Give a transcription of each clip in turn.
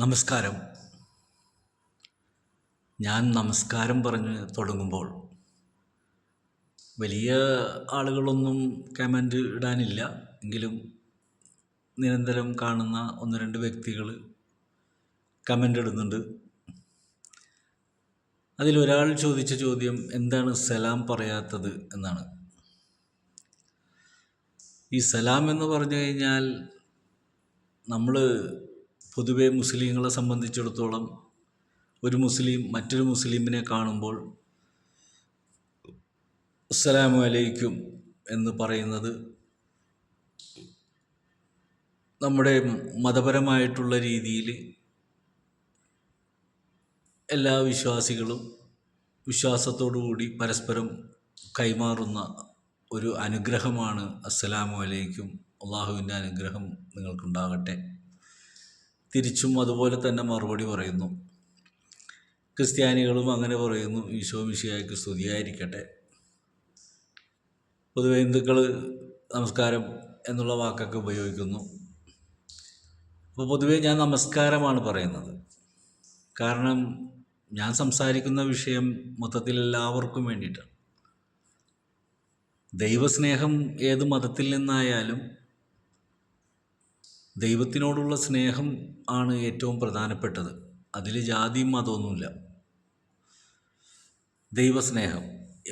നമസ്കാരം. ഞാൻ നമസ്കാരം പറഞ്ഞ് തുടങ്ങുമ്പോൾ വലിയ ആളുകളൊന്നും കമൻ്റ് ഇടാനില്ല. എങ്കിലും നിരന്തരം കാണുന്ന ഒന്ന് രണ്ട് വ്യക്തികൾ കമൻ്റ് ഇടുന്നുണ്ട്. അതിലൊരാൾ ചോദിച്ച ചോദ്യം, എന്താണ് സലാം പറയാത്തത് എന്നാണ്. ഈ സലാം എന്ന് പറഞ്ഞു കഴിഞ്ഞാൽ നമ്മൾ പൊതുവെ മുസ്ലിങ്ങളെ സംബന്ധിച്ചിടത്തോളം ഒരു മുസ്ലിം മറ്റൊരു മുസ്ലിമിനെ കാണുമ്പോൾ അസ്സലാമു അലൈക്കും എന്ന് പറയുന്നത് നമ്മുടെ മതപരമായിട്ടുള്ള രീതിയിൽ എല്ലാ വിശ്വാസികളും വിശ്വാസത്തോടുകൂടി പരസ്പരം കൈമാറുന്ന ഒരു അനുഗ്രഹമാണ് അസ്സലാമു അലൈക്കും, അള്ളാഹുവിൻ്റെ അനുഗ്രഹം നിങ്ങൾക്കുണ്ടാകട്ടെ. തിരിച്ചും അതുപോലെ തന്നെ മറുപടി പറയുന്നു. ക്രിസ്ത്യാനികളും അങ്ങനെ പറയുന്നു, ഈശോ മിശിഹായ്ക്ക് സ്തുതിയായിരിക്കട്ടെ. പൊതുവെ ഹിന്ദുക്കൾ നമസ്കാരം എന്നുള്ള വാക്കൊക്കെ ഉപയോഗിക്കുന്നു. അപ്പോൾ പൊതുവെ ഞാൻ നമസ്കാരമാണ് പറയുന്നത്. കാരണം ഞാൻ സംസാരിക്കുന്ന വിഷയം മൊത്തത്തിൽ എല്ലാവർക്കും വേണ്ടിയിട്ടാണ്. ദൈവസ്നേഹം ഏത് മതത്തിൽ നിന്നായാലും ദൈവത്തിനോടുള്ള സ്നേഹം ആണ് ഏറ്റവും പ്രധാനപ്പെട്ടത്. അതിൽ ജാതിയും മതമൊന്നുമില്ല. ദൈവസ്നേഹം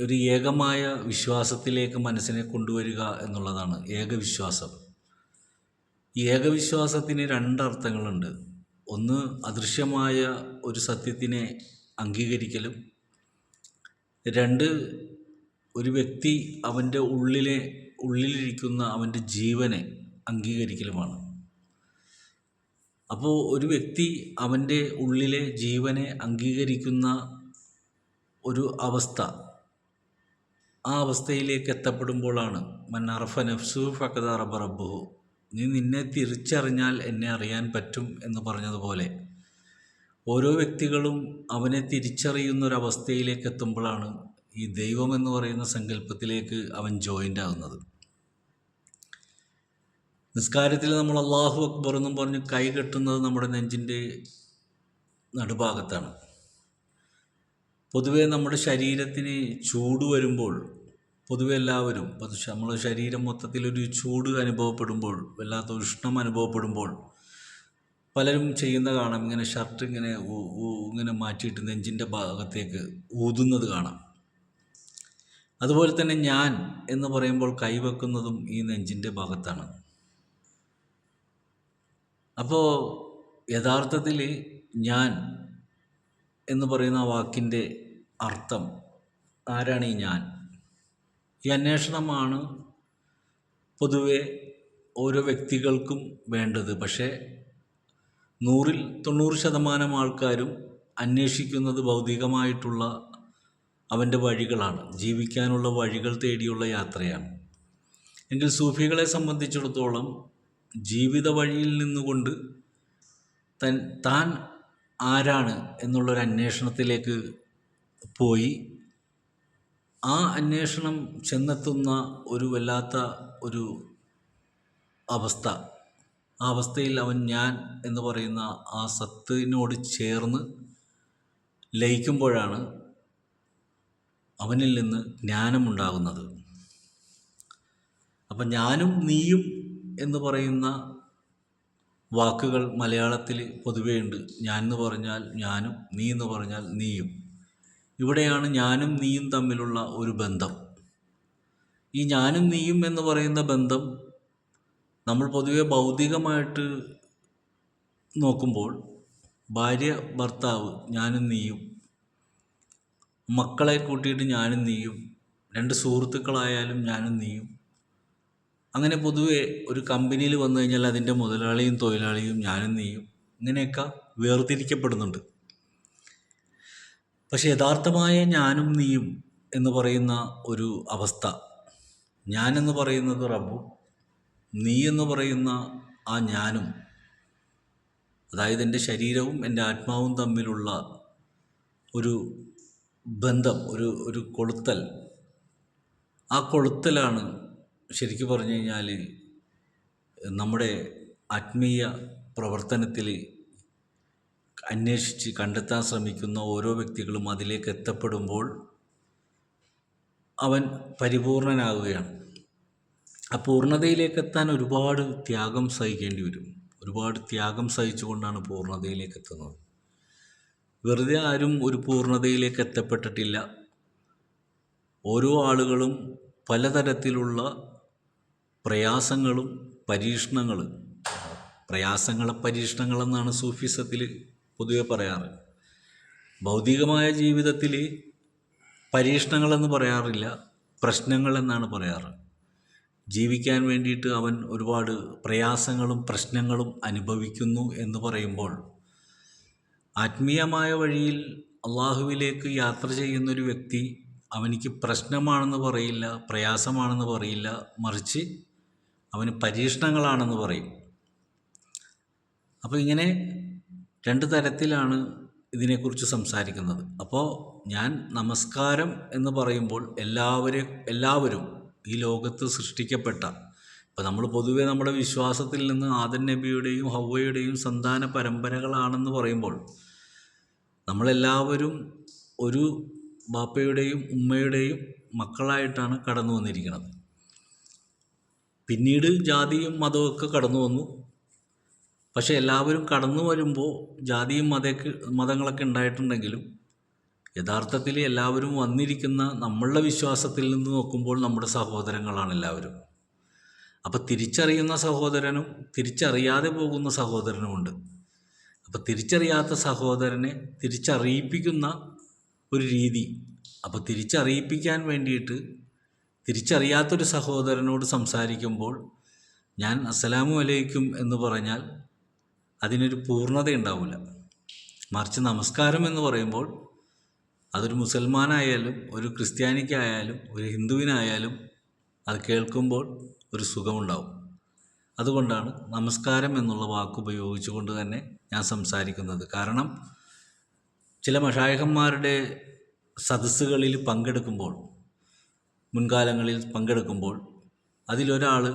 ഒരു ഏകമായ വിശ്വാസത്തിലേക്ക് മനസ്സിനെ കൊണ്ടുവരിക എന്നുള്ളതാണ് ഏകവിശ്വാസം. ഈ ഏകവിശ്വാസത്തിന് രണ്ടർത്ഥങ്ങളുണ്ട്. ഒന്ന്, അദൃശ്യമായ ഒരു സത്യത്തിനെ അംഗീകരിക്കലും. രണ്ട്, ഒരു വ്യക്തി അവൻ്റെ ഉള്ളിലിരിക്കുന്ന അവൻ്റെ ജീവനെ അംഗീകരിക്കലുമാണ്. അപ്പോൾ ഒരു വ്യക്തി അവൻ്റെ ഉള്ളിലെ ജീവനെ അംഗീകരിക്കുന്ന ഒരു അവസ്ഥ, ആ അവസ്ഥയിലേക്ക് എത്തപ്പെടുമ്പോഴാണ് മൻ അറഫ നഫ്സു ഫഖദ് അറഫ റബ്ബഹു, നീ നിന്നെ തിരിച്ചറിഞ്ഞാൽ എന്നെ അറിയാൻ പറ്റും എന്ന് പറഞ്ഞതുപോലെ ഓരോ വ്യക്തികളും അവനെ തിരിച്ചറിയുന്നൊരവസ്ഥയിലേക്ക് എത്തുമ്പോഴാണ് ഈ ദൈവം എന്ന് പറയുന്ന സങ്കല്പത്തിലേക്ക് അവൻ ജോയിൻ്റ് ആകുന്നത്. നിസ്കാരത്തിൽ നമ്മൾ അല്ലാഹു അക്ബർ എന്നും പറഞ്ഞ് കൈ കെട്ടുന്നത് നമ്മുടെ നെഞ്ചിൻ്റെ നടുഭാഗത്താണ്. പൊതുവെ നമ്മുടെ ശരീരത്തിന് ചൂട് വരുമ്പോൾ, പൊതുവെ എല്ലാവരും നമ്മുടെ ശരീരം മൊത്തത്തിലൊരു ചൂട് അനുഭവപ്പെടുമ്പോൾ, വല്ലാത്ത ഉഷ്ണം അനുഭവപ്പെടുമ്പോൾ പലരും ചെയ്യുന്ന കാണാം, ഇങ്ങനെ ഷർട്ട് ഇങ്ങനെ മാറ്റിയിട്ട് നെഞ്ചിൻ്റെ ഭാഗത്തേക്ക് ഊതുന്നത് കാണാം. അതുപോലെ തന്നെ ഞാൻ എന്ന് പറയുമ്പോൾ കൈവെക്കുന്നതും ഈ നെഞ്ചിൻ്റെ ഭാഗത്താണ്. അപ്പോൾ യഥാർത്ഥത്തിൽ ഞാൻ എന്ന് പറയുന്ന വാക്കിൻ്റെ അർത്ഥം, ആരാണ് ഈ ഞാൻ? ഈ അന്വേഷണമാണ് പൊതുവെ ഓരോ വ്യക്തികൾക്കും വേണ്ടത്. പക്ഷേ 100% ആൾക്കാരും അന്വേഷിക്കുന്നത് ഭൗതികമായിട്ടുള്ള അവൻ്റെ വഴികളാണ്, ജീവിക്കാനുള്ള വഴികൾ തേടിയുള്ള യാത്രയാണ്. എങ്കിൽ സൂഫികളെ സംബന്ധിച്ചിടത്തോളം ജീവിത വഴിയിൽ നിന്നുകൊണ്ട് താൻ ആരാണ് എന്നുള്ളൊരു അന്വേഷണത്തിലേക്ക് പോയി ആ അന്വേഷണം ചെന്നെത്തുന്ന ഒരു വല്ലാത്ത ഒരു അവസ്ഥ, ആ അവസ്ഥയിൽ അവൻ ഞാൻ എന്ന് പറയുന്ന ആ സത്തിനോട് ചേർന്ന് ലയിക്കുമ്പോഴാണ് അവനിൽ നിന്ന് ജ്ഞാനമുണ്ടാകുന്നത്. അപ്പം ഞാനും നീയും എന്ന് പറയുന്ന വാക്കുകൾ മലയാളത്തിൽ പൊതുവേ ഉണ്ട്. ഞാൻ എന്ന് പറഞ്ഞാൽ ഞാനും, നീ എന്ന് പറഞ്ഞാൽ നീയും. ഇവിടെയാണ് ഞാനും നീയും തമ്മിലുള്ള ഒരു ബന്ധം. ഈ ഞാനും നീയും എന്ന് പറയുന്ന ബന്ധം നമ്മൾ പൊതുവെ ഭൗതികമായിട്ട് നോക്കുമ്പോൾ ഭാര്യ ഭർത്താവ് ഞാനും നീയും, മക്കളെ കൂട്ടിയിട്ട് ഞാനും നീയും, രണ്ട് സുഹൃത്തുക്കളായാലും ഞാനും നീയും, അങ്ങനെ പൊതുവെ ഒരു കമ്പനിയിൽ വന്നു കഴിഞ്ഞാൽ അതിൻ്റെ മുതലാളിയും തൊഴിലാളിയും ഞാനും നീയും, ഇങ്ങനെയൊക്കെ വേർതിരിക്കപ്പെടുന്നുണ്ട്. പക്ഷെ യഥാർത്ഥമായ ഞാനും നീയും എന്ന് പറയുന്ന ഒരു അവസ്ഥ, ഞാനെന്ന് പറയുന്നത് റബ്ബും നീ എന്ന് പറയുന്ന ആ ഞാനും, അതായത് എൻ്റെ ശരീരവും എൻ്റെ ആത്മാവും തമ്മിലുള്ള ഒരു ബന്ധം, ഒരു കൊളുത്തൽ. ആ കൊളുത്തലാണ് ശരിക്കും പറഞ്ഞു കഴിഞ്ഞാൽ നമ്മുടെ ആത്മീയ പ്രവർത്തനത്തിൽ അന്വേഷിച്ച് കണ്ടെത്താൻ ശ്രമിക്കുന്ന ഓരോ വ്യക്തികളും അതിലേക്ക് എത്തപ്പെടുമ്പോൾ അവൻ പരിപൂർണനാവുകയാണ്. ആ പൂർണ്ണതയിലേക്ക് എത്താൻ ഒരുപാട് ത്യാഗം സഹിക്കേണ്ടി വരും. ഒരുപാട് ത്യാഗം സഹിച്ചുകൊണ്ടാണ് പൂർണ്ണതയിലേക്ക് എത്തുന്നത്. വെറുതെ ആരും ഒരു പൂർണ്ണതയിലേക്ക് എത്തപ്പെട്ടിട്ടില്ല. ഓരോ ആളുകളും പലതരത്തിലുള്ള പ്രയാസങ്ങളും പ്രയാസങ്ങളെ പരീക്ഷണങ്ങളെന്നാണ് സൂഫിസത്തിൽ പൊതുവെ പറയാറ്. ഭൗതികമായ ജീവിതത്തിൽ പരീക്ഷണങ്ങളെന്ന് പറയാറില്ല, പ്രശ്നങ്ങൾ എന്നാണ് പറയാറ്. ജീവിക്കാൻ വേണ്ടിയിട്ട് അവൻ ഒരുപാട് പ്രയാസങ്ങളും പ്രശ്നങ്ങളും അനുഭവിക്കുന്നു എന്ന് പറയുമ്പോൾ ആത്മീയമായ വഴിയിൽ അള്ളാഹുവിലേക്ക് യാത്ര ചെയ്യുന്നൊരു വ്യക്തി അവനിക്ക് പ്രശ്നമാണെന്ന് പറയില്ല, പ്രയാസമാണെന്ന് പറയില്ല, മറിച്ച് അവന് പരീക്ഷണങ്ങളാണെന്ന് പറയും. അപ്പോൾ ഇങ്ങനെ രണ്ട് തരത്തിലാണ് ഇതിനെക്കുറിച്ച് സംസാരിക്കുന്നത്. അപ്പോൾ ഞാൻ നമസ്കാരം എന്ന് പറയുമ്പോൾ എല്ലാവരും ഈ ലോകത്ത് സൃഷ്ടിക്കപ്പെട്ട, ഇപ്പോൾ നമ്മൾ പൊതുവെ നമ്മുടെ വിശ്വാസത്തിൽ നിന്ന് ആദം നബിയുടെയും ഹവ്വയുടെയും സന്താന പരമ്പരകളാണെന്ന് പറയുമ്പോൾ നമ്മളെല്ലാവരും ഒരു ബാപ്പയുടെയും ഉമ്മയുടെയും മക്കളായിട്ടാണ് കടന്നു വന്നിരിക്കുന്നത്. പിന്നീട് ജാതിയും മതമൊക്കെ കടന്നു വന്നു. പക്ഷേ എല്ലാവരും കടന്നു വരുമ്പോൾ ജാതിയും മതങ്ങളൊക്കെ ഉണ്ടായിട്ടുണ്ടെങ്കിലും യഥാർത്ഥത്തിൽ എല്ലാവരും വന്നിരിക്കുന്ന നമ്മളുടെ വിശ്വാസത്തിൽ നിന്ന് നോക്കുമ്പോൾ നമ്മുടെ സഹോദരങ്ങളാണ് എല്ലാവരും. അപ്പോൾ തിരിച്ചറിയുന്ന സഹോദരനും തിരിച്ചറിയാതെ പോകുന്ന സഹോദരനുമുണ്ട്. അപ്പോൾ തിരിച്ചറിയാത്ത സഹോദരനെ തിരിച്ചറിയിപ്പിക്കുന്ന ഒരു രീതി, അപ്പോൾ തിരിച്ചറിയിപ്പിക്കാൻ വേണ്ടിയിട്ട് തിരിച്ചറിയാത്തൊരു സഹോദരനോട് സംസാരിക്കുമ്പോൾ ഞാൻ അസ്സലാമു അലൈക്കും എന്ന് പറഞ്ഞാൽ അതിനൊരു പൂർണ്ണത ഉണ്ടാവില്ല. മറിച്ച് നമസ്കാരം എന്ന് പറയുമ്പോൾ അതൊരു മുസൽമാനായാലും ഒരു ക്രിസ്ത്യാനിക്കായാലും ഒരു ഹിന്ദുവിനായാലും അത് കേൾക്കുമ്പോൾ ഒരു സുഖമുണ്ടാവും. അതുകൊണ്ടാണ് നമസ്കാരം എന്നുള്ള വാക്ക് ഉപയോഗിച്ചുകൊണ്ട് തന്നെ ഞാൻ സംസാരിക്കുന്നത്. കാരണം ചില മശായിഖന്മാരുടെ സദസ്സുകളിൽ പങ്കെടുക്കുമ്പോൾ, മുൻകാലങ്ങളിൽ പങ്കെടുക്കുമ്പോൾ അതിലൊരാൾ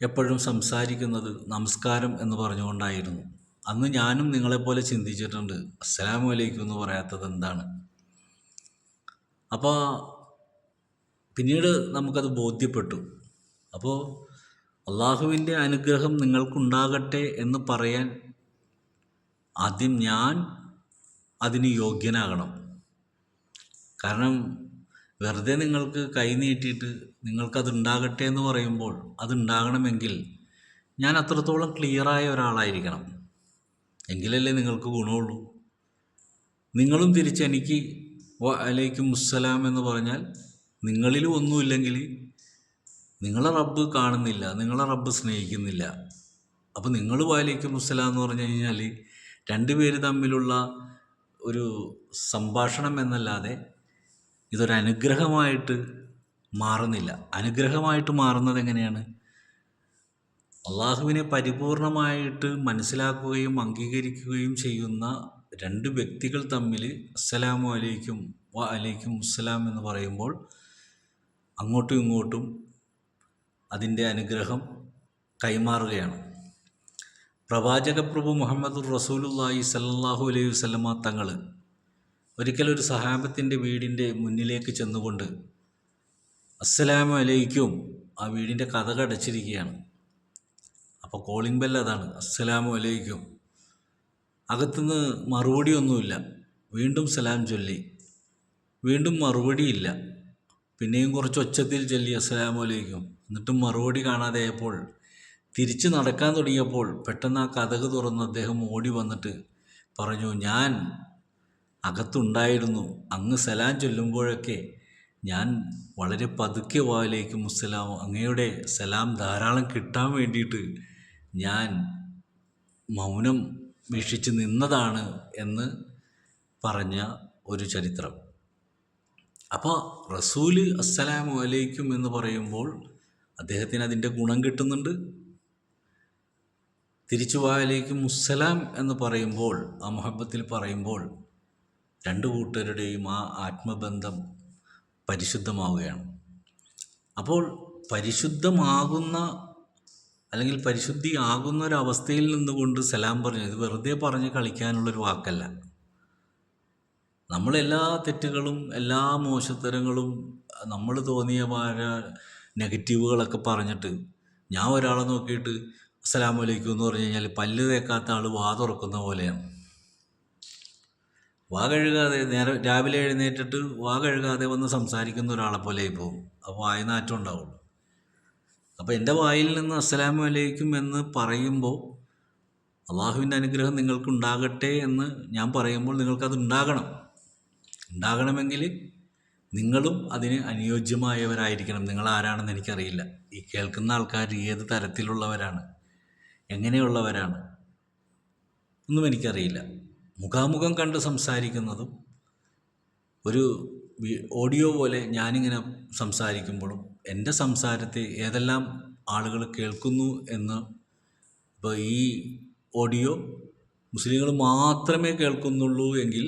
എപ്പോഴും സംസാരിക്കുന്നത് നമസ്കാരം എന്ന് പറഞ്ഞുകൊണ്ടായിരുന്നു. അന്ന് ഞാനും നിങ്ങളെപ്പോലെ ചിന്തിച്ചിട്ടുണ്ട്, അസ്സലാമു അലൈക്കും എന്ന് പറയാത്തത് എന്താണ്. അപ്പോൾ പിന്നീട് നമുക്കത് ബോധ്യപ്പെട്ടു. അപ്പോൾ അള്ളാഹുവിൻ്റെ അനുഗ്രഹം നിങ്ങൾക്കുണ്ടാകട്ടെ എന്ന് പറയാൻ ആദ്യം ഞാൻ അതിന് യോഗ്യനാകണം. കാരണം വെറുതെ നിങ്ങൾക്ക് കൈ നീട്ടിയിട്ട് നിങ്ങൾക്കതുണ്ടാകട്ടെ എന്ന് പറയുമ്പോൾ അതുണ്ടാകണമെങ്കിൽ ഞാൻ അത്രത്തോളം ക്ലിയറായ ഒരാളായിരിക്കണം. എങ്കിലല്ലേ നിങ്ങൾക്ക് ഗുണമുള്ളൂ. നിങ്ങളും തിരിച്ചെനിക്ക് വഅലൈക്കും മുസ്സലാം എന്ന് പറഞ്ഞാൽ നിങ്ങളിലും ഒന്നുമില്ലെങ്കിൽ നിങ്ങളെ റബ്ബ് കാണുന്നില്ല, നിങ്ങളെ റബ്ബ് സ്നേഹിക്കുന്നില്ല. അപ്പോൾ നിങ്ങൾ വഅലൈക്കും മുസ്സലാം എന്ന് പറഞ്ഞു കഴിഞ്ഞാൽ രണ്ടുപേര് തമ്മിലുള്ള ഒരു സംഭാഷണം എന്നല്ലാതെ ഇതൊരനുഗ്രഹമായിട്ട് മാറുന്നില്ല. അനുഗ്രഹമായിട്ട് മാറുന്നത് എങ്ങനെയാണ്? അള്ളാഹുവിനെ പരിപൂർണമായിട്ട് മനസ്സിലാക്കുകയും അംഗീകരിക്കുകയും ചെയ്യുന്ന രണ്ട് വ്യക്തികൾ തമ്മിൽ അസ്സലാമു അലൈക്കും വഅലൈക്കും മുസ്സലാം എന്ന് പറയുമ്പോൾ അങ്ങോട്ടും ഇങ്ങോട്ടും അതിൻ്റെ അനുഗ്രഹം കൈമാറുകയാണ്. പ്രവാചക പ്രഭു മുഹമ്മദുർ റസൂലുള്ളാഹി സ്വല്ലല്ലാഹു അലൈഹി വസല്ലമ തങ്ങൾ ഒരിക്കലൊരു സഹാബത്തിൻ്റെ വീടിൻ്റെ മുന്നിലേക്ക് ചെന്നുകൊണ്ട് അസ്സലാമു അലൈക്കും, ആ വീടിൻ്റെ കതക് അടച്ചിരിക്കുകയാണ്. അപ്പോൾ കോളിംഗ് ബെൽ അതാണ്, അസ്സലാമു അലൈക്കും. അകത്തുനിന്ന് മറുപടിയൊന്നുമില്ല. വീണ്ടും സലാം ചൊല്ലി, വീണ്ടും മറുപടിയില്ല. പിന്നെയും കുറച്ച് ഒച്ചത്തിൽ ചൊല്ലി അസ്സലാമു അലൈക്കും. എന്നിട്ടും മറുപടി കാണാതെയപ്പോൾ തിരിച്ച് നടക്കാൻ തുടങ്ങിയപ്പോൾ പെട്ടെന്ന് ആ കതക് തുറന്ന് അദ്ദേഹം ഓടി വന്നിട്ട് പറഞ്ഞു, ഞാൻ അകത്തുണ്ടായിരുന്നു. അങ്ങ് സലാം ചൊല്ലുമ്പോഴൊക്കെ ഞാൻ വളരെ പതുക്കെ വഅലൈക്കും മുസ്സലാം, അങ്ങയുടെ സലാം ധാരാളം കിട്ടാൻ വേണ്ടിയിട്ട് ഞാൻ മൗനം വീക്ഷിച്ച് നിന്നതാണ് എന്ന് പറഞ്ഞ ഒരു ചരിത്രം. അപ്പോൾ റസൂല് അസ്സലാമു അലൈക്കും എന്ന് പറയുമ്പോൾ അദ്ദേഹത്തിന് അതിൻ്റെ ഗുണം കിട്ടുന്നുണ്ട്. തിരിച്ചു വഅലൈക്കും മുസ്സലാം എന്ന് പറയുമ്പോൾ, ആ മുഹബ്ബത്തിൽ പറയുമ്പോൾ രണ്ടു കൂട്ടരുടെയും ആ ആത്മബന്ധം പരിശുദ്ധമാവുകയാണ്. അപ്പോൾ പരിശുദ്ധമാകുന്ന, അല്ലെങ്കിൽ പരിശുദ്ധി ആകുന്ന ഒരവസ്ഥയിൽ നിന്നുകൊണ്ട് സലാം പറഞ്ഞു. ഇത് വെറുതെ പറഞ്ഞ് കളിക്കാനുള്ളൊരു വാക്കല്ല. നമ്മളെല്ലാ തെറ്റുകളും എല്ലാ മോശത്തരങ്ങളും നമ്മൾ തോന്നിയ നെഗറ്റീവുകളൊക്കെ പറഞ്ഞിട്ട് ഞാൻ ഒരാളെ നോക്കിയിട്ട് അസ്സലാമു അലൈക്കും എന്ന് പറഞ്ഞു കഴിഞ്ഞാൽ പല്ല് തേക്കാത്ത ആൾ വാ തുറക്കുന്ന പോലെയാണ്. വാ കഴുകാതെ രാവിലെ എഴുന്നേറ്റിട്ട് വാ കഴുകാതെ വന്ന് സംസാരിക്കുന്ന ഒരാളെ പോലെ പോകും. അപ്പോൾ വായനാറ്റം ഉണ്ടാവുള്ളൂ. അപ്പോൾ എൻ്റെ വായിൽ നിന്ന് അസ്സലാമു അലൈക്കും എന്ന് പറയുമ്പോൾ അള്ളാഹുവിൻ്റെ അനുഗ്രഹം നിങ്ങൾക്കുണ്ടാകട്ടെ എന്ന് ഞാൻ പറയുമ്പോൾ നിങ്ങൾക്കത് ഉണ്ടാകണമെങ്കിൽ നിങ്ങളും അതിന് അനുയോജ്യമായവരായിരിക്കണം. നിങ്ങൾ ആരാണെന്ന് എനിക്കറിയില്ല. ഈ കേൾക്കുന്ന ആൾക്കാർ ഏത് തരത്തിലുള്ളവരാണ്, എങ്ങനെയുള്ളവരാണ് ഒന്നും എനിക്കറിയില്ല. മുഖാമുഖം കണ്ട് സംസാരിക്കുന്നതും ഒരു ഓഡിയോ പോലെ ഞാനിങ്ങനെ സംസാരിക്കുമ്പോഴും എൻ്റെ സംസാരത്തെ ഏതെല്ലാം ആളുകൾ കേൾക്കുന്നു എന്ന്, ഇപ്പോൾ ഈ ഓഡിയോ മുസ്ലിങ്ങൾ മാത്രമേ കേൾക്കുന്നുള്ളൂ എങ്കിൽ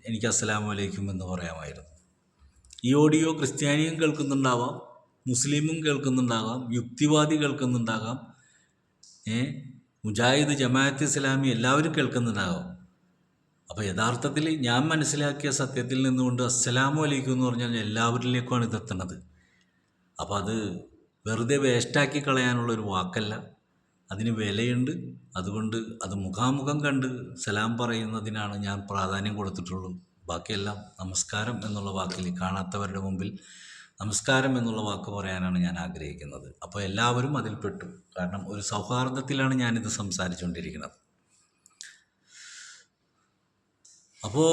എനിക്ക് അസ്സലാമു അലൈക്കും എന്ന് പറയാമായിരുന്നു. ഈ ഓഡിയോ ക്രിസ്ത്യാനിയും കേൾക്കുന്നുണ്ടാവാം, മുസ്ലിമും കേൾക്കുന്നുണ്ടാകാം, യുക്തിവാദി കേൾക്കുന്നുണ്ടാകാം, മുജാഹിദ്, ജമാഅത്ത് ഇസ്ലാമി എല്ലാവരും കേൾക്കുന്നുണ്ടാകാം. അപ്പോൾ യഥാർത്ഥത്തിൽ ഞാൻ മനസ്സിലാക്കിയ സത്യത്തിൽ നിന്നുകൊണ്ട് അസ്സലാമു അലൈക്കും എന്ന് പറഞ്ഞാൽ എല്ലാവരിലേക്കുമാണ് ഇതെത്തുന്നത്. അപ്പോൾ അത് വെറുതെ വേസ്റ്റാക്കി കളയാനുള്ളൊരു വാക്കല്ല, അതിന് വിലയുണ്ട്. അതുകൊണ്ട് അത് മുഖാമുഖം കണ്ട് സലാം പറയുന്നതിനാണ് ഞാൻ പ്രാധാന്യം കൊടുത്തിട്ടുള്ളൂ. ബാക്കിയെല്ലാം നമസ്കാരം എന്നുള്ള വാക്കിൽ, കാണാത്തവരുടെ മുമ്പിൽ നമസ്കാരം എന്നുള്ള വാക്ക് പറയാനാണ് ഞാൻ ആഗ്രഹിക്കുന്നത്. അപ്പോൾ എല്ലാവരും അതിൽപ്പെട്ടു. കാരണം ഒരു സൗഹാർദ്ദത്തിലാണ് ഞാനിത് സംസാരിച്ചുകൊണ്ടിരിക്കുന്നത്. അപ്പോൾ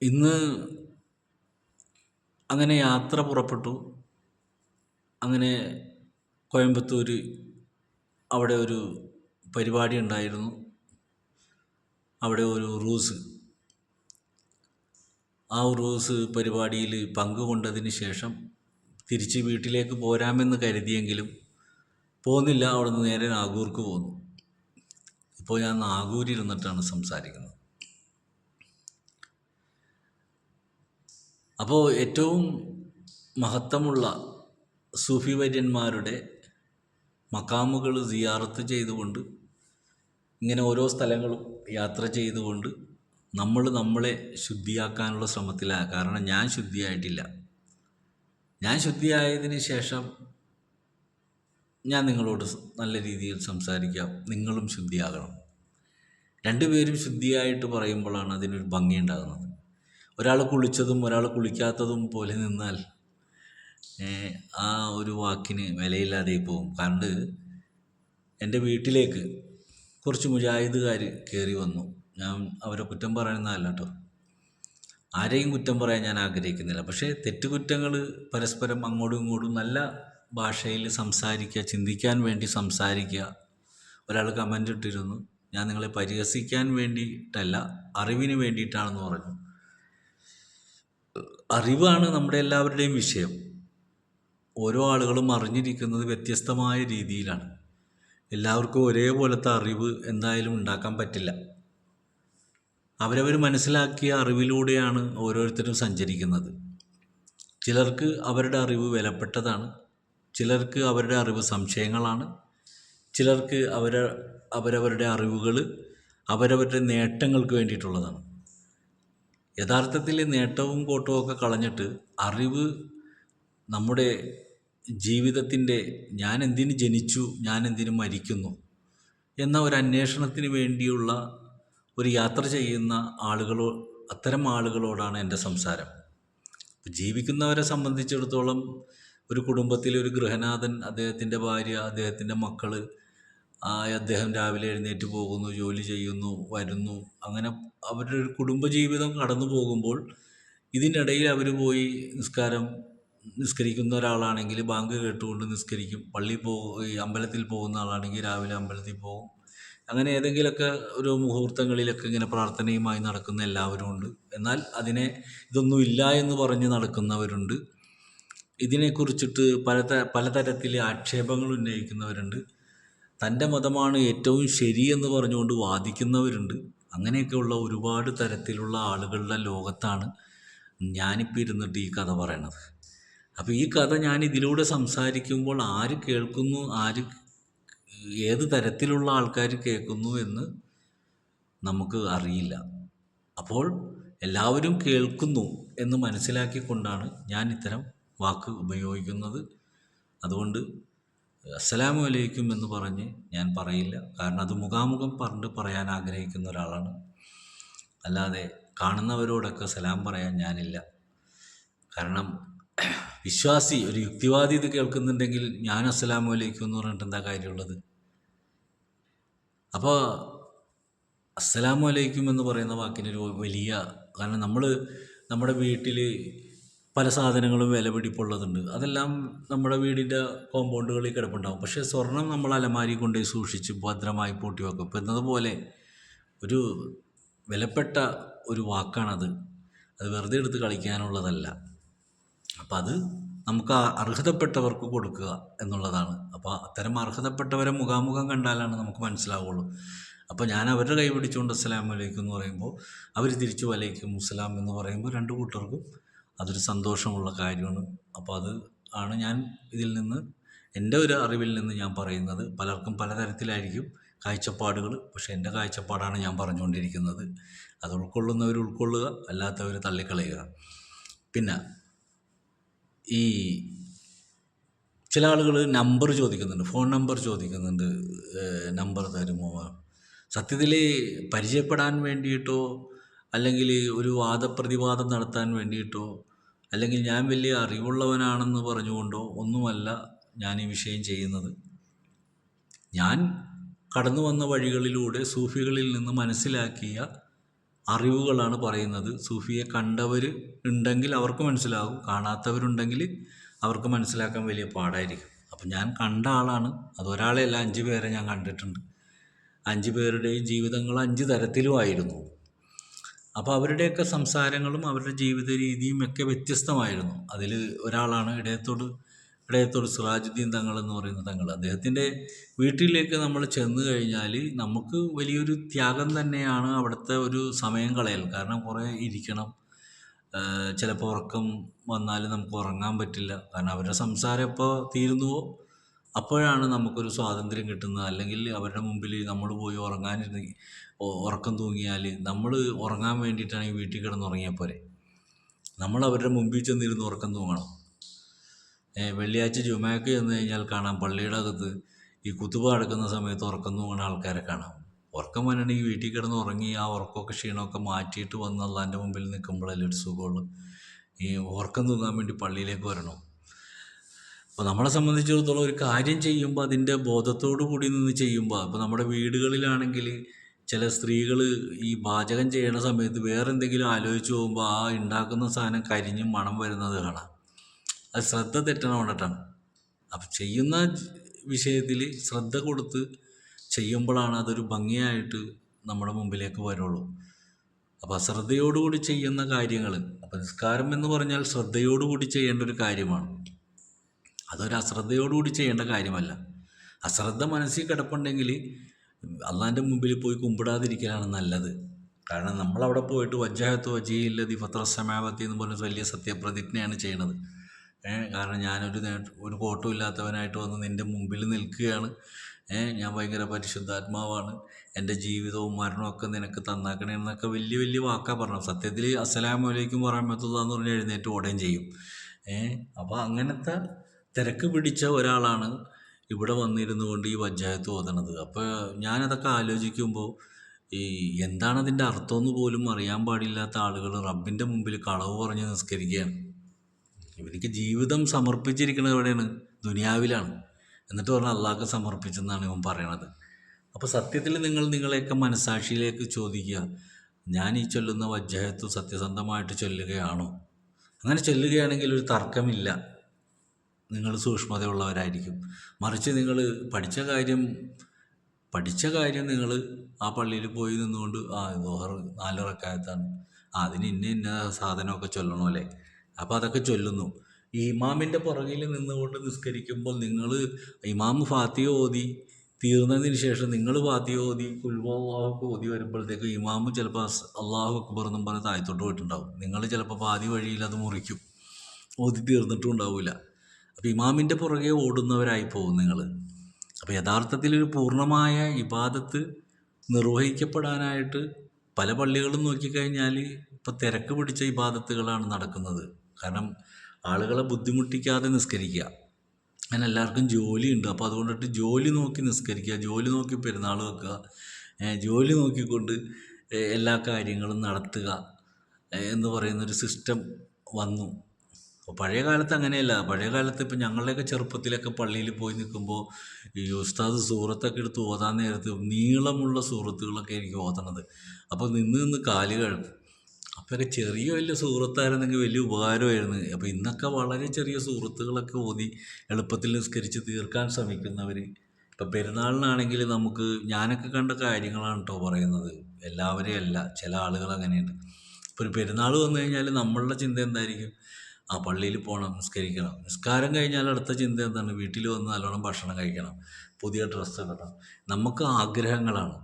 ഇന്ന് അങ്ങനെ യാത്ര പുറപ്പെട്ടു. അങ്ങനെ കോയമ്പത്തൂർ അവിടെ ഒരു പരിപാടി ഉണ്ടായിരുന്നു. അവിടെ ഒരു ആ ഉറൂസ് പരിപാടിയിൽ പങ്കുകൊണ്ടതിന് ശേഷം തിരിച്ച് വീട്ടിലേക്ക് പോരാമെന്ന് കരുതിയെങ്കിലും പോന്നില്ല. അവിടെ നിന്ന് നേരെ നാഗൂർക്ക് പോന്നു. ഇപ്പോൾ ഞാൻ നാഗൂരിരുന്നിട്ടാണ് സംസാരിക്കുന്നത്. അപ്പോൾ ഏറ്റവും മഹത്വമുള്ള സൂഫി വര്യന്മാരുടെ മക്കാമുകൾ സിയാറത്ത് ചെയ്തുകൊണ്ട് ഇങ്ങനെ ഓരോ സ്ഥലങ്ങളും യാത്ര ചെയ്തുകൊണ്ട് നമ്മളെ ശുദ്ധിയാക്കാനുള്ള ശ്രമത്തിലാണ്. കാരണം ഞാൻ ശുദ്ധിയായിട്ടില്ല. ഞാൻ ശുദ്ധിയായതിന് ശേഷം ഞാൻ നിങ്ങളോട് നല്ല രീതിയിൽ സംസാരിക്കാം. നിങ്ങളും ശുദ്ധിയാകണം. രണ്ടുപേരും ശുദ്ധിയായിട്ട് പറയുമ്പോഴാണ് അതിനൊരു ഭംഗി ഉണ്ടാകുന്നത്. ഒരാൾ കുളിച്ചതും ഒരാൾ കുളിക്കാത്തതും പോലെ നിന്നാൽ ആ ഒരു വാക്കിന് വിലയില്ലാതെ പോകും. കാരണം എൻ്റെ വീട്ടിലേക്ക് കുറച്ച് മുജാഹിദുകാർ കയറി വന്നു. ഞാൻ അവരെ കുറ്റം പറയുന്നതല്ല കേട്ടോ, ആരെയും കുറ്റം പറയാൻ ഞാൻ ആഗ്രഹിക്കുന്നില്ല. പക്ഷേ തെറ്റുകുറ്റങ്ങൾ പരസ്പരം അങ്ങോട്ടും ഇങ്ങോട്ടും നല്ല ഭാഷയിൽ സംസാരിക്കുക, ചിന്തിക്കാൻ വേണ്ടി സംസാരിക്കുക. ഒരാൾ കമൻ്റ് ഇട്ടിരുന്നു, ഞാൻ നിങ്ങളെ പരിഹസിക്കാൻ വേണ്ടിയിട്ടല്ല, അറിവിന് വേണ്ടിയിട്ടാണെന്ന് പറഞ്ഞു. അറിവാണ് നമ്മുടെ എല്ലാവരുടെയും വിഷയം. ഓരോ ആളുകളും അറിഞ്ഞിരിക്കുന്നത് വ്യത്യസ്തമായ രീതിയിലാണ്. എല്ലാവർക്കും ഒരേപോലത്തെ അറിവ് എന്തായാലും ഉണ്ടാക്കാൻ പറ്റില്ല. അവരവർ മനസ്സിലാക്കിയ അറിവിലൂടെയാണ് ഓരോരുത്തരും സഞ്ചരിക്കുന്നത്. ചിലർക്ക് അവരുടെ അറിവ് വിലപ്പെട്ടതാണ്, ചിലർക്ക് അവരുടെ അറിവ് സംശയങ്ങളാണ്, ചിലർക്ക് അവരവരുടെ അറിവുകൾ അവരവരുടെ നേട്ടങ്ങൾക്ക് വേണ്ടിയിട്ടുള്ളതാണ്. യഥാർത്ഥത്തിൽ നേട്ടവും കോട്ടവും ഒക്കെ കളഞ്ഞിട്ട് അറിവ് നമ്മുടെ ജീവിതത്തിൻ്റെ ഞാൻ എന്തിനു ജനിച്ചു, ഞാൻ എന്തിനു മരിക്കുന്നു എന്ന ഒരു അന്വേഷണത്തിന് വേണ്ടിയുള്ള ഒരു യാത്ര ചെയ്യുന്ന അത്തരം ആളുകളോടാണ് എൻ്റെ സംസാരം. ജീവിക്കുന്നവരെ സംബന്ധിച്ചിടത്തോളം ഒരു കുടുംബത്തിലെ ഒരു ഗൃഹനാഥൻ, അദ്ദേഹത്തിൻ്റെ ഭാര്യ, അദ്ദേഹത്തിൻ്റെ മക്കൾ, അദ്ദേഹം രാവിലെ എഴുന്നേറ്റ് പോകുന്നു, ജോലി ചെയ്യുന്നു, വരുന്നു, അങ്ങനെ അവരുടെ ഒരു കുടുംബജീവിതം കടന്നു പോകുമ്പോൾ ഇതിനിടയിൽ അവർ പോയി നിസ്കരിക്കുന്ന ഒരാളാണെങ്കിൽ ബാങ്ക് കേട്ടുകൊണ്ട് നിസ്കരിക്കും. അമ്പലത്തിൽ പോകുന്ന ആളാണെങ്കിൽ രാവിലെ അമ്പലത്തിൽ പോകും. അങ്ങനെ ഏതെങ്കിലുമൊക്കെ ഒരു മുഹൂർത്തങ്ങളിലൊക്കെ ഇങ്ങനെ പ്രാർത്ഥനയുമായി നടക്കുന്ന എല്ലാവരും ഉണ്ട്. എന്നാൽ ഇതൊന്നും ഇല്ല എന്ന് പറഞ്ഞ് നടക്കുന്നവരുണ്ട്. ഇതിനെക്കുറിച്ചിട്ട് പലതരത്തിൽ ആക്ഷേപങ്ങൾ ഉന്നയിക്കുന്നവരുണ്ട്. തൻ്റെ മതമാണ് ഏറ്റവും ശരിയെന്ന് പറഞ്ഞുകൊണ്ട് വാദിക്കുന്നവരുണ്ട്. അങ്ങനെയൊക്കെയുള്ള ഒരുപാട് തരത്തിലുള്ള ആളുകളുടെ ലോകത്താണ് ഞാനിപ്പോൾ ഇരുന്നിട്ട് ഈ കഥ പറയണത്. അപ്പോൾ ഈ കഥ ഞാൻ ഇതിലൂടെ സംസാരിക്കുമ്പോൾ ആര് കേൾക്കുന്നു, ഏത് തരത്തിലുള്ള ആൾക്കാർ കേൾക്കുന്നു എന്ന് നമുക്ക് അറിയില്ല. അപ്പോൾ എല്ലാവരും കേൾക്കുന്നു എന്ന് മനസ്സിലാക്കിക്കൊണ്ടാണ് ഞാൻ ഇത്തരം വാക്ക് ഉപയോഗിക്കുന്നത്. അതുകൊണ്ട് അസ്സലാമു അലൈക്കും എന്ന് പറഞ്ഞ് ഞാൻ പറയില്ല. കാരണം അത് മുഖാമുഖം പറയാൻ ആഗ്രഹിക്കുന്ന ഒരാളാണ്. അല്ലാതെ കാണുന്നവരോടൊക്കെ സലാം പറയാൻ ഞാനില്ല. കാരണം വിശ്വാസി, ഒരു യുക്തിവാദി ഇത് കേൾക്കുന്നുണ്ടെങ്കിൽ ഞാൻ അസ്സലാമു അലൈക്കും എന്ന് പറഞ്ഞിട്ട് എന്താ കാര്യമുള്ളത്? അപ്പോൾ അസ്സലാമു അലൈക്കും എന്ന് പറയുന്ന വാക്കിനൊരു വലിയ, കാരണം നമ്മുടെ വീട്ടിൽ പല സാധനങ്ങളും വിലപിടിപ്പുള്ളതുണ്ട്. അതെല്ലാം നമ്മുടെ വീടിൻ്റെ കോമ്പൗണ്ടുകളിൽ കിടപ്പുണ്ടാകും. പക്ഷേ സ്വർണം നമ്മൾ അലമാരി കൊണ്ടുപോയി സൂക്ഷിച്ച് ഭദ്രമായി പൂട്ടി വെക്കും. ഇപ്പം എന്നതുപോലെ ഒരു വിലപ്പെട്ട ഒരു വാക്കാണത്. അത് വെറുതെ എടുത്ത് കളിക്കാനുള്ളതല്ല. അപ്പം അത് നമുക്ക് അർഹതപ്പെട്ടവർക്ക് കൊടുക്കുക എന്നുള്ളതാണ്. അപ്പോൾ അത്തരം അർഹതപ്പെട്ടവരെ മുഖാമുഖം കണ്ടാലാണ് നമുക്ക് മനസ്സിലാവുള്ളൂ. അപ്പോൾ ഞാൻ അവരുടെ കൈ പിടിച്ചുകൊണ്ട് അസ്സലാമു അലൈക്കും എന്ന് പറയുമ്പോൾ അവർ തിരിച്ചു വലൈക്കും മുസ്സലാം എന്ന് പറയുമ്പോൾ രണ്ട് കൂട്ടർക്കും അതൊരു സന്തോഷമുള്ള കാര്യമാണ്. അപ്പോൾ അത് ആണ് ഞാൻ ഇതിൽ നിന്ന്, എൻ്റെ ഒരു അറിവിൽ നിന്ന് ഞാൻ പറയുന്നത്. പലർക്കും പലതരത്തിലായിരിക്കും കാഴ്ചപ്പാടുകൾ, പക്ഷേ എൻ്റെ കാഴ്ചപ്പാടാണ് ഞാൻ പറഞ്ഞുകൊണ്ടിരിക്കുന്നത്. അത് ഉൾക്കൊള്ളുന്നവർ ഉൾക്കൊള്ളുക, അല്ലാത്തവർ തള്ളിക്കളയുക. പിന്നെ ഈ ചില ആളുകൾ നമ്പർ ചോദിക്കുന്നുണ്ട്, ഫോൺ നമ്പർ ചോദിക്കുന്നുണ്ട്, നമ്പർ തരുമോ? സത്യത്തിൽ പരിചയപ്പെടാൻ വേണ്ടിയിട്ടോ അല്ലെങ്കിൽ ഒരു വാദപ്രതിവാദം നടത്താൻ വേണ്ടിയിട്ടോ അല്ലെങ്കിൽ ഞാൻ വലിയ അറിവുള്ളവനാണെന്ന് പറഞ്ഞുകൊണ്ടോ ഒന്നുമല്ല ഞാൻ ഈ വിഷയം ചെയ്യുന്നത്. ഞാൻ കടന്നു വന്ന വഴികളിലൂടെ സൂഫികളിൽ നിന്ന് മനസ്സിലാക്കിയ അറിവുകളാണ് പറയുന്നത്. സൂഫിയെ കണ്ടവർ ഉണ്ടെങ്കിൽ അവർക്ക് മനസ്സിലാകും, കാണാത്തവരുണ്ടെങ്കിൽ അവർക്ക് മനസ്സിലാക്കാൻ വലിയ പാടായിരിക്കും. അപ്പം ഞാൻ കണ്ട ആളാണ്. അതൊരാളെയല്ല, 5 പേരെ ഞാൻ കണ്ടിട്ടുണ്ട്. 5 പേരുടെയും ജീവിതങ്ങൾ 5 തരത്തിലുമായിരുന്നു. അപ്പോൾ അവരുടെയൊക്കെ സംസാരങ്ങളും അവരുടെ ജീവിത രീതിയും ഒക്കെ വ്യത്യസ്തമായിരുന്നു. അതിൽ ഒരാളാണ് ഇടയത്തോട് സിറാജുദ്ദീൻ തങ്ങൾ എന്ന് പറയുന്ന തങ്ങൾ. അദ്ദേഹത്തിൻ്റെ വീട്ടിലേക്ക് നമ്മൾ ചെന്ന് കഴിഞ്ഞാൽ നമുക്ക് വലിയൊരു ത്യാഗം തന്നെയാണ് അവിടുത്തെ ഒരു സമയം കളയൽ. കാരണം കുറേ ഇരിക്കണം, ചിലപ്പോൾ ഉറക്കം വന്നാൽ നമുക്ക് ഉറങ്ങാൻ പറ്റില്ല. കാരണം അവരുടെ സംസാരം എപ്പോൾ തീരുന്നുവോ അപ്പോഴാണ് നമുക്കൊരു സ്വാതന്ത്ര്യം കിട്ടുന്നത്. അല്ലെങ്കിൽ അവരുടെ മുമ്പിൽ നമ്മൾ പോയി ഉറക്കം തൂങ്ങിയാൽ നമ്മൾ ഉറങ്ങാൻ വേണ്ടിയിട്ടാണെങ്കിൽ വീട്ടിൽ കിടന്നുറങ്ങിയാൽ പോരെ. നമ്മൾ അവരുടെ മുമ്പിൽ ചെന്നിരുന്ന് ഉറക്കം തൂങ്ങണം. വെള്ളിയാഴ്ച ജുമയ്ക്ക് ചെന്ന് കഴിഞ്ഞാൽ കാണാം പള്ളിയുടെ അകത്ത് ഈ കുത്തുബ നടക്കുന്ന സമയത്ത് ഉറക്കം തൂങ്ങുന്ന ആൾക്കാരെ കാണാം. ഉറക്കം വന്നിട്ടുണ്ടെങ്കിൽ വീട്ടിൽ കിടന്ന് ഉറങ്ങി ആ ഉറക്കമൊക്കെ ക്ഷീണമൊക്കെ മാറ്റിയിട്ട് വന്ന് അള്ളാൻ്റെ മുമ്പിൽ നിൽക്കുമ്പോഴല്ലേ ഒരു സുഖമുള്ളൂ. ഈ ഉറക്കം തൂങ്ങാൻ വേണ്ടി പള്ളിയിലേക്ക് വരണം. അപ്പോൾ നമ്മളെ സംബന്ധിച്ചിടത്തോളം ഒരു കാര്യം ചെയ്യുമ്പോൾ അതിൻ്റെ ബോധത്തോടു കൂടി നിന്ന് ചെയ്യുമ്പോൾ, ഇപ്പോൾ നമ്മുടെ വീടുകളിലാണെങ്കിൽ ചില സ്ത്രീകൾ ഈ പാചകം ചെയ്യണ സമയത്ത് വേറെ എന്തെങ്കിലും ആലോചിച്ച് പോകുമ്പോൾ ആ ഉണ്ടാക്കുന്ന സാധനം കരിഞ്ഞും മണം വരുന്നത് കാണാം. അത് ശ്രദ്ധ തെറ്റണ കൊണ്ടിട്ടാണ്. അപ്പം ചെയ്യുന്ന വിഷയത്തിൽ ശ്രദ്ധ കൊടുത്ത് ചെയ്യുമ്പോഴാണ് അതൊരു ഭംഗിയായിട്ട് നമ്മുടെ മുമ്പിലേക്ക് വരുള്ളൂ. അപ്പോൾ അശ്രദ്ധയോടുകൂടി ചെയ്യുന്ന കാര്യങ്ങൾ, അപ്പം നിസ്കാരം എന്ന് പറഞ്ഞാൽ ശ്രദ്ധയോടുകൂടി ചെയ്യേണ്ട ഒരു കാര്യമാണ്. അതൊരു അശ്രദ്ധയോടുകൂടി ചെയ്യേണ്ട കാര്യമല്ല. അശ്രദ്ധ മനസ്സിൽ കിടപ്പുണ്ടെങ്കിൽ അള്ളാൻ്റെ മുമ്പിൽ പോയി കുമ്പിടാതിരിക്കലാണ് നല്ലത്. കാരണം നമ്മളവിടെ പോയിട്ട് വജ്ജഹത്തു വജീഹില്ലദി ഫത്തറ സമാവാതി എന്ന് പറഞ്ഞ വലിയ സത്യപ്രതിജ്ഞയാണ് ചെയ്യണത്. കാരണം ഞാനൊരു കോട്ടും ഇല്ലാത്തവനായിട്ട് വന്ന് നിൻ്റെ മുമ്പിൽ നിൽക്കുകയാണ്. ഞാൻ ഭയങ്കര പരിശുദ്ധാത്മാവാണ്, എൻ്റെ ജീവിതവും മരണവും ഒക്കെ നിനക്ക് തന്നാക്കണേ എന്നൊക്കെ വലിയ വലിയ വാക്കാണ് പറഞ്ഞത്. സത്യത്തിൽ അസ്സലാമു അലൈക്കും വറഹ്മത്തുള്ളാഹി എന്ന് പറഞ്ഞ് എഴുന്നേറ്റ് ഓടുകയും ചെയ്യും. അപ്പോൾ അങ്ങനത്തെ തിരക്ക് പിടിച്ച ഒരാളാണ് ഇവിടെ വന്നിരുന്നു കൊണ്ട് ഈ വജ്ജായത്ത് ഓതണത്. അപ്പോൾ ഞാനതൊക്കെ ആലോചിക്കുമ്പോൾ എന്താണ് അതിൻ്റെ അർത്ഥമെന്ന് പോലും അറിയാൻ പാടില്ലാത്ത ആളുകൾ റബ്ബിൻ്റെ മുമ്പിൽ കളവ് പറഞ്ഞ് നിസ്കരിക്കുകയാണ്. ഇവർക്ക് ജീവിതം സമർപ്പിച്ചിരിക്കുന്നത് എവിടെയാണ്? ദുനിയാവിലാണ്. എന്നിട്ട് പറഞ്ഞാൽ അള്ളാഹ്ക്ക് സമർപ്പിച്ചെന്നാണ് ഇവൻ പറയണത്. അപ്പോൾ സത്യത്തിൽ നിങ്ങളെയൊക്കെ മനസാക്ഷിയിലേക്ക് ചോദിക്കുക, ഞാൻ ഈ ചൊല്ലുന്ന വജ്ജഹത്ത് സത്യസന്ധമായിട്ട് ചൊല്ലുകയാണോ? അങ്ങനെ ചൊല്ലുകയാണെങ്കിൽ ഒരു തർക്കമില്ല, നിങ്ങൾ സൂക്ഷ്മതയുള്ളവരായിരിക്കും. മറിച്ച് നിങ്ങൾ പഠിച്ച കാര്യം നിങ്ങൾ ആ പള്ളിയിൽ പോയി നിന്നുകൊണ്ട് ദോഹർ 4 റക്അത്താണ്, അതിന് ഇന്ന സാധനമൊക്കെ ചൊല്ലണോ അല്ലേ? അപ്പോൾ അതൊക്കെ ചൊല്ലുന്നു. ഈ ഇമാമിൻ്റെ പുറകിൽ നിന്നുകൊണ്ട് നിസ്കരിക്കുമ്പോൾ നിങ്ങൾ ഇമാം ഫാത്തിഹ ഓതി തീർന്നതിന് ശേഷം നിങ്ങൾ ഫാത്തിഹ ഓതി കുൽഹുവല്ലാഹു ഓതി വരുമ്പോഴത്തേക്ക് ഇമാമ് ചിലപ്പോൾ അള്ളാഹു അക്ബർ എന്നും പറഞ്ഞ് താഴത്തോട്ട് പോയിട്ടുണ്ടാവും. നിങ്ങൾ ചിലപ്പോൾ പാതി വഴിയിൽ അത് മുറിക്കും. ഓതി തീർന്നിട്ടും ഉണ്ടാവില്ല. അപ്പോൾ ഇമാമിൻ്റെ പുറകെ ഓടുന്നവരായി പോകും നിങ്ങൾ. അപ്പോൾ യഥാർത്ഥത്തിൽ ഒരു പൂർണ്ണമായ ഇബാദത്ത് നിർവഹിക്കപ്പെടാനായിട്ട് പല പള്ളികളും നോക്കിക്കഴിഞ്ഞാൽ ഇപ്പോൾ തിരക്ക് പിടിച്ച ഇബാദത്തുകളാണ് നടക്കുന്നത്. കാരണം ആളുകളെ ബുദ്ധിമുട്ടിക്കാതെ നിസ്കരിക്കുക. അങ്ങനെ എല്ലാവർക്കും ജോലിയുണ്ട്. അപ്പോൾ അതുകൊണ്ടിട്ട് ജോലി നോക്കി നിസ്കരിക്കുക, ജോലി നോക്കി പെരുന്നാൾ വെക്കുക, ജോലി നോക്കിക്കൊണ്ട് എല്ലാ കാര്യങ്ങളും നടത്തുക എന്ന് പറയുന്നൊരു സിസ്റ്റം വന്നു. അപ്പോൾ പഴയ കാലത്ത് അങ്ങനെയല്ല. പഴയ കാലത്ത് ഇപ്പം ഞങ്ങളുടെയൊക്കെ ചെറുപ്പത്തിലൊക്കെ പള്ളിയിൽ പോയി നിൽക്കുമ്പോൾ ഈ ഉസ്താദ് സൂറത്തൊക്കെ എടുത്ത് ഓതാൻ നേരത്ത് നീളമുള്ള സൂറത്തുകളൊക്കെ എനിക്ക് ഓതണത്. അപ്പോൾ നിന്ന് കാല് കഴുകും. അപ്പോഴൊക്കെ ചെറിയ വലിയ സൂറത്തായിരുന്നെങ്കിൽ വലിയ ഉപകാരമായിരുന്നു. അപ്പോൾ ഇന്നൊക്കെ വളരെ ചെറിയ സൂറത്തുകളൊക്കെ ഓതി എളുപ്പത്തിൽ നിസ്കരിച്ച് തീർക്കാൻ ശ്രമിക്കുന്നവർ. ഇപ്പം പെരുന്നാളിനാണെങ്കിൽ നമുക്ക് ഞാനൊക്കെ കണ്ട കാര്യങ്ങളാണ് കേട്ടോ പറയുന്നത്. എല്ലാവരെയും അല്ല, ചില ആളുകൾ അങ്ങനെയുണ്ട്. ഇപ്പോൾ ഒരു പെരുന്നാൾ വന്നു കഴിഞ്ഞാൽ നമ്മളുടെ ചിന്ത എന്തായിരിക്കും? ആ പള്ളിയിൽ പോകണം, നിസ്കരിക്കണം. നിസ്കാരം കഴിഞ്ഞാൽ അടുത്ത ചിന്ത എന്താണ്? വീട്ടിൽ വന്ന് നല്ലോണം ഭക്ഷണം കഴിക്കണം, പുതിയ ഡ്രസ്സ് ഇടണം. നമുക്ക് ആഗ്രഹങ്ങളാണ്.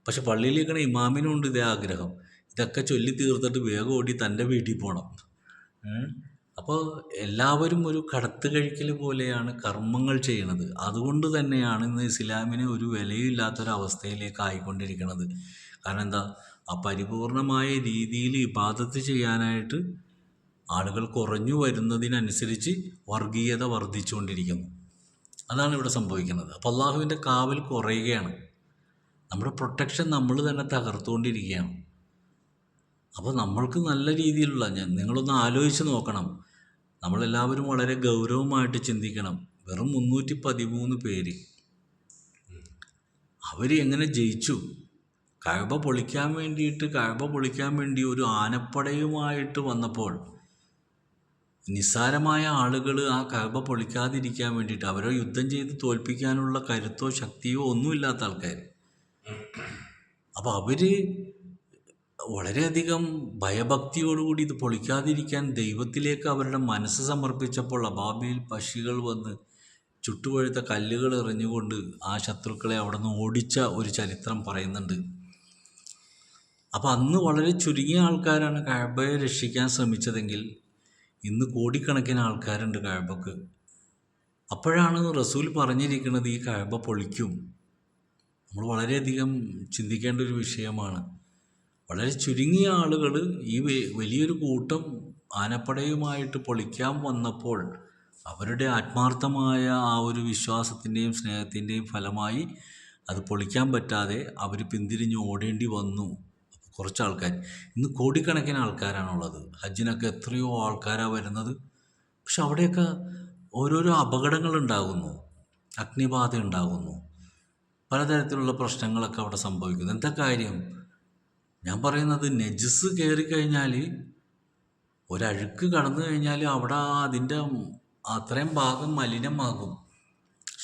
പക്ഷെ പള്ളിയിലേക്കാണ് ഇമാമിനുണ്ട് ഇതേ ആഗ്രഹം. ഇതൊക്കെ ചൊല്ലി തീർത്തിട്ട് വേഗം ഓടി തൻ്റെ വീട്ടിൽ പോകണം. അപ്പോൾ എല്ലാവരും ഒരു കടത്ത് കഴിക്കൽ പോലെയാണ് കർമ്മങ്ങൾ ചെയ്യണത്. അതുകൊണ്ട് തന്നെയാണ് ഇന്ന് ഇസ്ലാമിന് ഒരു വിലയില്ലാത്തൊരവസ്ഥയിലേക്ക് ആയിക്കൊണ്ടിരിക്കുന്നത്. കാരണം എന്താ? ആ പരിപൂർണമായ രീതിയിൽ ഇബാദത്ത് ചെയ്യാനായിട്ട് ആളുകൾ കുറഞ്ഞു വരുന്നതിനനുസരിച്ച് വർഗീയത വർദ്ധിച്ചുകൊണ്ടിരിക്കുന്നു. അതാണ് ഇവിടെ സംഭവിക്കുന്നത്. അപ്പോൾ അള്ളാഹുവിൻ്റെ കാവൽ കുറയുകയാണ്. നമ്മുടെ പ്രൊട്ടക്ഷൻ നമ്മൾ തന്നെ തകർത്തുകൊണ്ടിരിക്കുകയാണ്. അപ്പോൾ നമ്മൾക്ക് നല്ല രീതിയിലുള്ള നിങ്ങളൊന്ന് ആലോചിച്ച് നോക്കണം. നമ്മളെല്ലാവരും വളരെ ഗൗരവമായിട്ട് ചിന്തിക്കണം. വെറും 313 പേര് അവർ എങ്ങനെ ജയിച്ചു? കഅബ പൊളിക്കാൻ വേണ്ടി ഒരു ആനപ്പടയുമായിട്ട് വന്നപ്പോൾ നിസ്സാരമായ ആളുകൾ ആ കഅബ പൊളിക്കാതിരിക്കാൻ വേണ്ടിയിട്ട് അവരെ യുദ്ധം ചെയ്ത് തോൽപ്പിക്കാനുള്ള കരുത്തോ ശക്തിയോ ഒന്നുമില്ലാത്ത ആൾക്കാർ. അപ്പോൾ അവർ വളരെയധികം ഭയഭക്തിയോടുകൂടി ഇത് പൊളിക്കാതിരിക്കാൻ ദൈവത്തിലേക്ക് അവരുടെ മനസ്സ് സമർപ്പിച്ചപ്പോൾ അബാബിൽ പക്ഷികൾ വന്ന് ചുട്ടുപഴുത്ത കല്ലുകൾ എറിഞ്ഞുകൊണ്ട് ആ ശത്രുക്കളെ അവിടെ നിന്ന് ഓടിച്ച ഒരു ചരിത്രം പറയുന്നുണ്ട്. അപ്പോൾ അന്ന് വളരെ ചുരുങ്ങിയ ആൾക്കാരാണ് കഅബയെ രക്ഷിക്കാൻ ശ്രമിച്ചതെങ്കിൽ ഇന്ന് കോടിക്കണക്കിന് ആൾക്കാരുണ്ട് കഅബക്ക്. അപ്പോഴാണ് റസൂൽ പറഞ്ഞിരിക്കുന്നത് ഈ കഅബ പൊളിക്കും. നമ്മൾ വളരെയധികം ചിന്തിക്കേണ്ട ഒരു വിഷയമാണ്. വളരെ ചുരുങ്ങിയ ആളുകൾ ഈ വലിയൊരു കൂട്ടം ആനപ്പടയുമായിട്ട് പൊളിക്കാൻ വന്നപ്പോൾ അവരുടെ ആത്മാർത്ഥമായ ആ ഒരു വിശ്വാസത്തിൻ്റെയും സ്നേഹത്തിൻ്റെയും ഫലമായി അത് പൊളിക്കാൻ പറ്റാതെ അവർ പിന്തിരിഞ്ഞ് ഓടേണ്ടി വന്നു. കുറച്ച് ആൾക്കാർ. ഇന്ന് കോടിക്കണക്കിന് ആൾക്കാരാണുള്ളത്. ഹജ്ജിനൊക്കെ എത്രയോ ആൾക്കാരാണ് വരുന്നത്. പക്ഷെ അവിടെയൊക്കെ ഓരോരോ അപകടങ്ങൾ ഉണ്ടാകുന്നു, അഗ്നിബാധ ഉണ്ടാകുന്നു, പലതരത്തിലുള്ള പ്രശ്നങ്ങളൊക്കെ അവിടെ സംഭവിക്കുന്നു. എന്താ കാര്യം? ഞാൻ പറയുന്നത് നജസ് കയറിക്കഴിഞ്ഞാൽ, ഒരഴുക്ക് കടന്നു കഴിഞ്ഞാൽ അവിടെ അതിൻ്റെ അത്രയും ഭാഗം മലിനമാകും.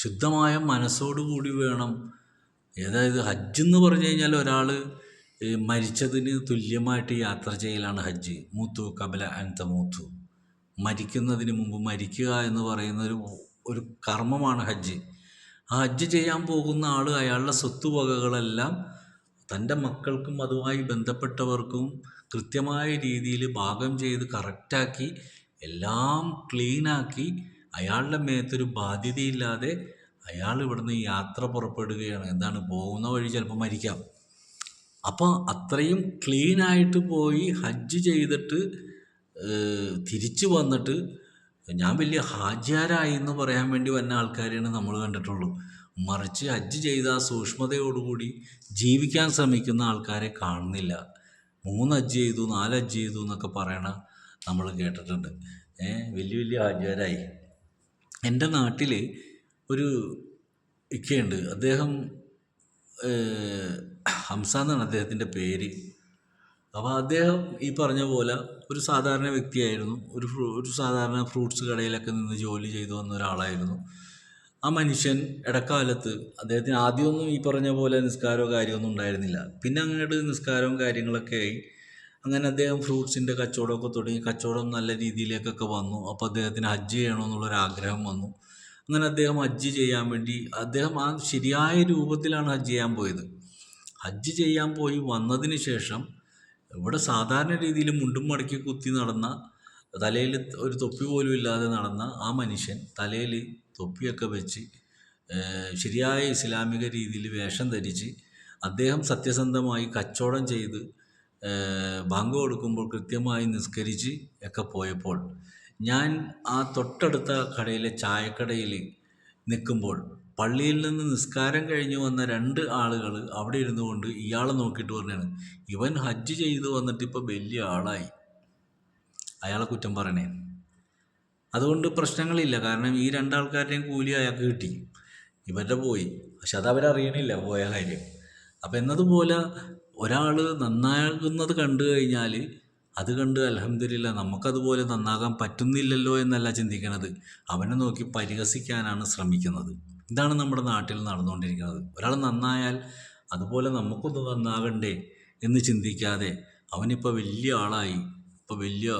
ശുദ്ധമായ മനസ്സോടുകൂടി വേണം. അതായത് ഹജ്ജ് എന്ന് പറഞ്ഞു കഴിഞ്ഞാൽ ഒരാൾ മരിച്ചതിന് തുല്യമായിട്ട് യാത്ര ചെയ്യലാണ് ഹജ്ജ്. മൂത്തു കബല അൻത മൂത്തു, മരിക്കുന്നതിന് മുമ്പ് മരിക്കുക എന്ന് പറയുന്ന ഒരു കർമ്മമാണ് ഹജ്ജ്. ആ ഹജ്ജ് ചെയ്യാൻ പോകുന്ന ആൾ അയാളുടെ സ്വത്തുവകകളെല്ലാം തൻ്റെ മക്കൾക്കും അതുമായി ബന്ധപ്പെട്ടവർക്കും കൃത്യമായ രീതിയിൽ ഭാഗം ചെയ്ത് കറക്റ്റാക്കി എല്ലാം ക്ലീനാക്കി അയാളുടെ മേത്തൊരു ബാധ്യതയില്ലാതെ അയാൾ ഇവിടുന്ന് യാത്ര പുറപ്പെടുകയാണ്. എന്താണ്? പോകുന്ന വഴി ചിലപ്പോൾ മരിക്കാം. അപ്പോൾ അത്രയും ക്ലീനായിട്ട് പോയി ഹജ്ജ് ചെയ്തിട്ട് തിരിച്ചു വന്നിട്ട് ഞാൻ വലിയ ഹാജിയാരായി എന്ന് പറയാൻ വേണ്ടി വന്ന ആൾക്കാരെയാണ് നമ്മൾ കണ്ടിട്ടുള്ളൂ. മറിച്ച് ഹജ്ജ് ചെയ്ത ആ സൂക്ഷ്മതയോടുകൂടി ജീവിക്കാൻ ശ്രമിക്കുന്ന ആൾക്കാരെ കാണുന്നില്ല. 3 ഹജ്ജ് ചെയ്തു, 4 ഹജ്ജ് ചെയ്തു എന്നൊക്കെ പറയണ നമ്മൾ കേട്ടിട്ടുണ്ട്. വലിയ വലിയ ഹാജിയാരായി. എൻ്റെ നാട്ടിൽ ഒരു ഇക്കയുണ്ട്. അദ്ദേഹം ഹംസ എന്നാണ് അദ്ദേഹത്തിൻ്റെ പേര്. അപ്പോൾ അദ്ദേഹം ഈ പറഞ്ഞ പോലെ ഒരു സാധാരണ വ്യക്തിയായിരുന്നു. ഒരു സാധാരണ ഫ്രൂട്ട്സ് കടയിലൊക്കെ നിന്ന് ജോലി ചെയ്തു വന്ന ഒരാളായിരുന്നു. ആ മനുഷ്യൻ ഇടക്കാലത്ത് അദ്ദേഹത്തിന് ആദ്യമൊന്നും ഈ പറഞ്ഞ പോലെ നിസ്കാരമോ കാര്യമൊന്നും ഉണ്ടായിരുന്നില്ല. പിന്നെ അങ്ങോട്ട് നിസ്കാരവും കാര്യങ്ങളൊക്കെ ആയി. അങ്ങനെ അദ്ദേഹം ഫ്രൂട്ട്സിൻ്റെ കച്ചവടമൊക്കെ തുടങ്ങി. കച്ചവടം നല്ല രീതിയിലേക്കൊക്കെ വന്നു. അപ്പോൾ അദ്ദേഹത്തിന് ഹജ്ജ് ചെയ്യണമെന്നുള്ളൊരാഗ്രഹം വന്നു. അങ്ങനെ അദ്ദേഹം ഹജ്ജ് ചെയ്യാൻ വേണ്ടി അദ്ദേഹം ആ ശരിയായ രൂപത്തിലാണ് ഹജ്ജ് ചെയ്യാൻ പോയത്. ഹജ്ജ് ചെയ്യാൻ പോയി വന്നതിന് ശേഷം ഇവിടെ സാധാരണ രീതിയിൽ മുണ്ടും മടക്കി കുത്തി നടന്ന തലയിൽ ഒരു തൊപ്പി പോലും ഇല്ലാതെ നടന്ന ആ മനുഷ്യൻ തലയിൽ തൊപ്പിയൊക്കെ വെച്ച് ശരിയായ ഇസ്ലാമിക രീതിയിൽ വേഷം ധരിച്ച് അദ്ദേഹം സത്യസന്ധമായി കച്ചവടം ചെയ്ത് ബാങ്ക് കൊടുക്കുമ്പോൾ കൃത്യമായി നിസ്കരിച്ച് ഒക്കെ പോയപ്പോൾ ഞാൻ ആ തൊട്ടടുത്ത കടയിലെ ചായക്കടയിൽ നിൽക്കുമ്പോൾ പള്ളിയിൽ നിന്ന് നിസ്കാരം കഴിഞ്ഞ് വന്ന 2 ആളുകൾ അവിടെ ഇരുന്നു കൊണ്ട് ഇയാളെ നോക്കിയിട്ട് പറഞ്ഞാണ്, ഇവൻ ഹജ്ജ് ചെയ്ത് വന്നിട്ട് ഇപ്പോൾ വലിയ ആളായി. അയാളെ കുറ്റം പറയണേ. അതുകൊണ്ട് പ്രശ്നങ്ങളില്ല. കാരണം ഈ 2 ആൾക്കാരുടെയും കൂലി അയാൾക്ക് കിട്ടി, ഇവരുടെ പോയി. പക്ഷെ അത് അവരറിയണില്ല പോയ കാര്യം. അപ്പം എന്നതുപോലെ ഒരാൾ നന്നാകുന്നത് കണ്ടു കഴിഞ്ഞാൽ അത് കണ്ട് അൽഹംദുലില്ലാ നമുക്കതുപോലെ നന്നാകാൻ പറ്റുന്നില്ലല്ലോ എന്നല്ല ചിന്തിക്കണത്, അവനെ നോക്കി പരിഹസിക്കാനാണ് ശ്രമിക്കുന്നത്. ഇതാണ് നമ്മുടെ നാട്ടിൽ നടന്നുകൊണ്ടിരിക്കുന്നത്. ഒരാൾ നന്നായാൽ അതുപോലെ നമുക്കൊന്ന് നന്നാകണ്ടേ എന്ന് ചിന്തിക്കാതെ അവനിപ്പോൾ വലിയ ആളായി, ഇപ്പോൾ വലിയ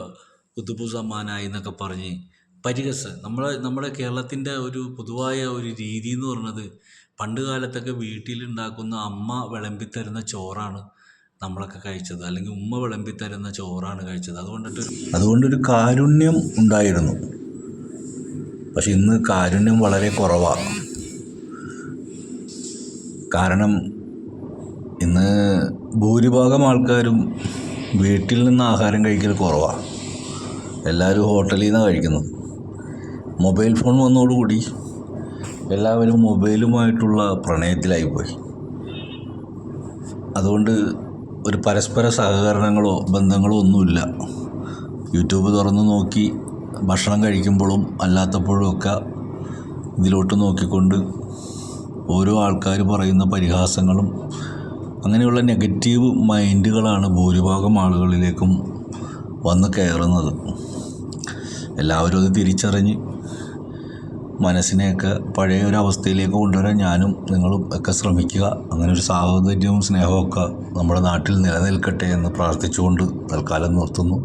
കുത്തുബു സമ്മാനായി എന്നൊക്കെ പറഞ്ഞ് നമ്മുടെ കേരളത്തിൻ്റെ ഒരു പൊതുവായ ഒരു രീതി എന്ന് പറയുന്നത്, പണ്ട് കാലത്തൊക്കെ വീട്ടിലുണ്ടാക്കുന്ന അമ്മ വിളമ്പിത്തരുന്ന ചോറാണ് നമ്മളൊക്കെ കഴിച്ചത്, അല്ലെങ്കിൽ ഉമ്മ വിളമ്പിത്തരുന്ന ചോറാണ് കഴിച്ചത്. അതുകൊണ്ടൊരു കാരുണ്യം ഉണ്ടായിരുന്നു. പക്ഷെ ഇന്ന് കാരുണ്യം വളരെ കുറവാണ്. കാരണം ഇന്ന് ഭൂരിഭാഗം ആൾക്കാരും വീട്ടിൽ നിന്ന് ആഹാരം കഴിക്കൽ കുറവാണ്. എല്ലാവരും ഹോട്ടലിൽ നിന്നാണ് കഴിക്കുന്നത്. മൊബൈൽ ഫോൺ വന്നതോടുകൂടി എല്ലാവരും മൊബൈലുമായിട്ടുള്ള പ്രണയത്തിലായിപ്പോയി. അതുകൊണ്ട് ഒരു പരസ്പര സഹകരണങ്ങളോ ബന്ധങ്ങളോ ഒന്നുമില്ല. യൂട്യൂബ് തുറന്ന് നോക്കി ഭക്ഷണം കഴിക്കുമ്പോഴും അല്ലാത്തപ്പോഴും ഒക്കെ ഇതിലോട്ട് നോക്കിക്കൊണ്ട് ഓരോ ആൾക്കാർ പറയുന്ന പരിഹാസങ്ങളും അങ്ങനെയുള്ള നെഗറ്റീവ് മൈൻഡുകളാണ് ഭൂരിഭാഗം ആളുകളിലേക്കും വന്ന് കയറുന്നത്. എല്ലാവരും അത് തിരിച്ചറിഞ്ഞ് മനസ്സിനെയൊക്കെ പഴയ ഒരു അവസ്ഥയിലേക്ക് കൊണ്ടുവരാൻ ഞാനും നിങ്ങളും ഒക്കെ ശ്രമിക്കുക. അങ്ങനെ ഒരു സാഹോദര്യവും സ്നേഹവും ഒക്കെ നമ്മുടെ നാട്ടിൽ നിലനിൽക്കട്ടെ എന്ന് പ്രാർത്ഥിച്ചുകൊണ്ട് തൽക്കാലം നിർത്തുന്നു.